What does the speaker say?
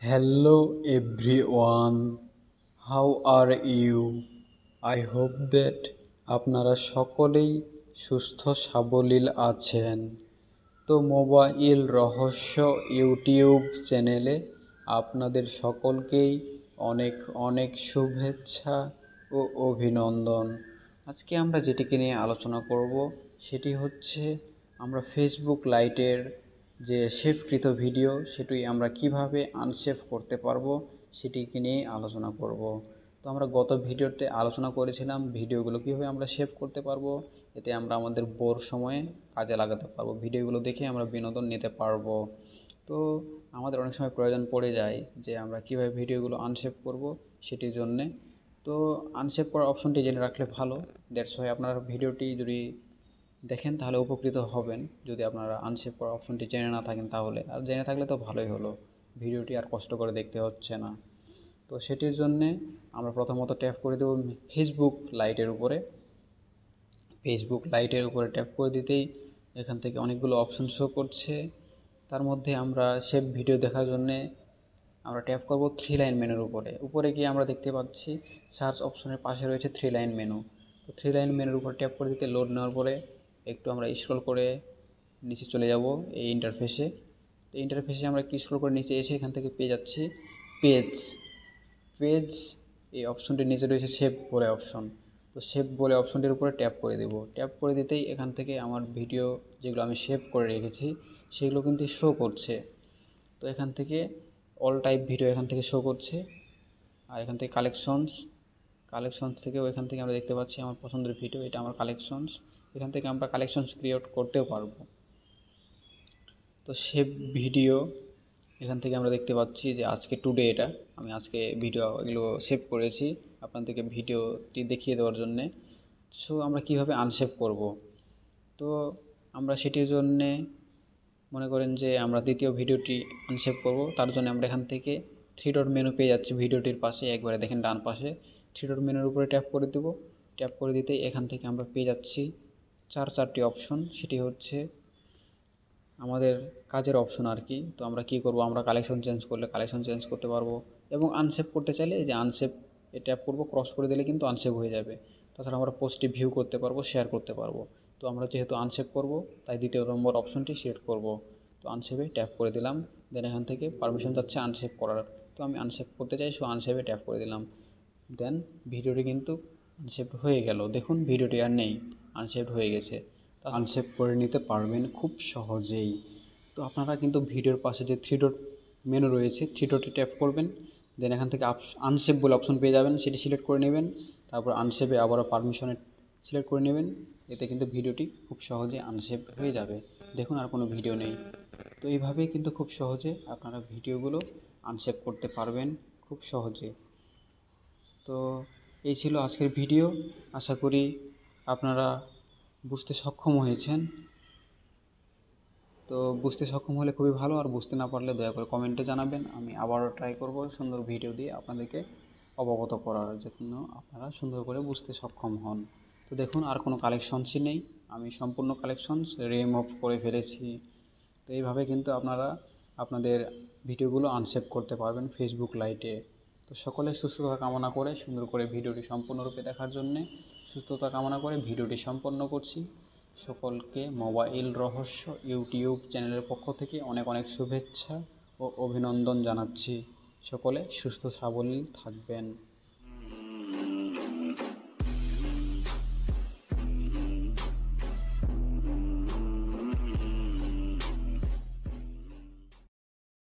Hello everyone, how are you? I hope that আপনারা সকলেই সুস্থ সাবলীল আছেন। তো মোবাইল রহস্য ইউটিউব চ্যানেলে আপনাদের সকলকেই অনেক অনেক শুভেচ্ছা ও অভিনন্দন। আজকে আমরা যেটিকে নিয়ে আলোচনা করব সেটি হচ্ছে আমরা ফেসবুক লাইটের যে সেভকৃত ভিডিও সেটি আমরা কিভাবে আনসেভ করতে পারবো সেটিকে নিয়ে আলোচনা করব। তো আমরা গত ভিডিওতে আলোচনা করেছিলাম ভিডিওগুলো কীভাবে আমরা সেভ করতে পারবো, এতে আমরা আমাদের বোর সময়ে কাজে লাগাতে পারবো, ভিডিওগুলো দেখে আমরা বিনোদন নিতে পারবো। তো আমাদের অনেক সময় প্রয়োজন পড়ে যায় যে আমরা কীভাবে ভিডিওগুলো আনসেভ করব সেটির জন্যে। তো আনসেভ করার অপশনটি জেনে রাখলে ভালো। দ্যাটস ওয়াই আপনারা ভিডিওটি যদি দেখেন তাহলে উপকৃত হবেন। যদি আপনারা আনসেভ করার অপশনটি জেনে না থাকেন তাহলে, আর জেনে থাকলে তো ভালোই হলো, ভিডিওটি আর কষ্ট করে দেখতে হচ্ছে না। তো সেটির জন্যে আমরা প্রথমত ট্যাপ করে দেব ফেসবুক লাইটের উপরে। ফেসবুক লাইটের উপরে ট্যাপ করে দিতেই এখান থেকে অনেকগুলো অপশন শো করছে। তার মধ্যে আমরা সেভ ভিডিও দেখার জন্যে আমরা ট্যাপ করব থ্রি লাইন মেনুর উপরে। উপরে গিয়ে আমরা দেখতে পাচ্ছি সার্চ অপশনের পাশে রয়েছে থ্রি লাইন মেনু। তো থ্রি লাইন মেনুর উপর ট্যাপ করে দিতে লোড নেওয়ার পরে একটু আমরা স্ক্রল করে নিচে চলে যাব এই ইন্টারফেসে। তো ইন্টারফেসে আমরা একটু স্ক্রল করে নিচে এসে এখান থেকে পেয়ে যাচ্ছি পেজ। পেজ এই অপশনটির নিচে রয়েছে সেভ বলে অপশন। তো সেভ বলে অপশনটির উপরে ট্যাপ করে দেব। ট্যাপ করে দিতেই এখান থেকে আমার ভিডিও যেগুলো আমি সেভ করে রেখেছি সেগুলো কিন্তু শো করছে। তো এখান থেকে অল টাইপ ভিডিও এখান থেকে শো করছে। আর এখান থেকে কালেকশনস থেকেও এখান থেকে আমরা দেখতে পাচ্ছি আমার পছন্দের ভিডিও, এটা আমার কালেকশনস। এখান থেকে আমরা কালেকশনস ক্রিয়েট করতেও পারবো। তো সেভ ভিডিও এখান থেকে আমরা দেখতে পাচ্ছি যে আজকে টুডে, এটা আমি আজকে ভিডিও এগুলো সেভ করেছি আপনাদেরকে ভিডিওটি দেখিয়ে দেওয়ার জন্যে। সো আমরা কিভাবে আনসেভ করব, তো আমরা সেটির জন্যে মনে করেন যে আমরা দ্বিতীয় ভিডিওটি আনসেভ করব। তার জন্য আমরা এখান থেকে থ্রি ডট মেনু পেয়ে যাচ্ছি ভিডিওটির পাশে, একবারে দেখেন ডান পাশে থ্রি ডট মেনুর উপরে ট্যাপ করে দেব। ট্যাপ করে দিতেই এখান থেকে আমরা পেয়ে যাচ্ছি চারটি অপশন। সেটি হচ্ছে আমাদের কাজের অপশন আর কি। তো আমরা কি করব, আমরা কালেকশন চেঞ্জ করলে কালেকশন চেঞ্জ করতে পারবো, এবং আনসেভ করতে চাইলে এই যে আনসেভ এ ট্যাপ করব, ক্রস করে দিলে কিন্তু আনসেভ হয়ে যাবে। তাছাড়া আমরা পোস্টটি ভিউ করতে পারবো, শেয়ার করতে পারবো। তো আমরা যেহেতু আনসেভ করব তাই দ্বিতীয় নম্বর অপশনটি সিলেক্ট করব। তো আনসেভে ট্যাপ করে দিলাম। দেন এখান থেকে পারমিশন যাচ্ছে আনসেভ করার। তো আমি আনসেভ করতে চাই, সো আনসেভে ট্যাপ করে দিলাম। দেন ভিডিওটি কিন্তু আনসেভ হয়ে গেল। দেখুন ভিডিওটি আর নেই, আনসেভ হয়ে গেছে। তা আনসেভ করে নিতে পারবেন খুব সহজেই। তো আপনারা কিন্তু ভিডিওর পাশে যে থ্রি ডট মেনু রয়েছে, থ্রি ডটে ট্যাপ করবেন। দেন এখান থেকে আনসেভ বলে অপশন পেয়ে যাবেন, সেটি সিলেক্ট করে নেবেন। তারপর আনসেভে আবারও পারমিশনে সিলেক্ট করে নেবেন। এতে কিন্তু ভিডিওটি খুব সহজে আনসেভ হয়ে যাবে। দেখুন আর কোনো ভিডিও নেই। তো এইভাবেই কিন্তু খুব সহজে আপনারা ভিডিওগুলো আনসেভ করতে পারবেন খুব সহজে। তো এই ছিল আজকের ভিডিও। আশা করি আপনারা বুঝতে সক্ষম হয়েছেন। তো বুঝতে সক্ষম হলে খুবই ভালো, আর বুঝতে না পারলে দয়া করে কমেন্টে জানাবেন। আমি আবারও ট্রাই করব সুন্দর ভিডিও দিয়ে আপনাদেরকে অবগত করার জন্য, আপনারা সুন্দর করে বুঝতে সক্ষম হন। তো দেখুন আর কোনো কালেকশনসই নেই, আমি সম্পূর্ণ কালেকশনস রিমুভ করে ফেলেছি। তো এইভাবে কিন্তু আপনারা আপনাদের ভিডিওগুলো আনসেভ করতে পারবেন ফেসবুক লাইটে। তো সকলের সুস্থতা কামনা করে, সুন্দর করে ভিডিওটি সম্পূর্ণরূপে দেখার জন্যে সুস্থতা কামনা করে ভিডিওটি সম্পন্ন করছি। সকলকে মোবাইল রহস্য ইউটিউব চ্যানেলের পক্ষ থেকে অনেক অনেক শুভেচ্ছা ও অভিনন্দন জানাচ্ছি। সকলে সুস্থ সাবলীল থাকবেন।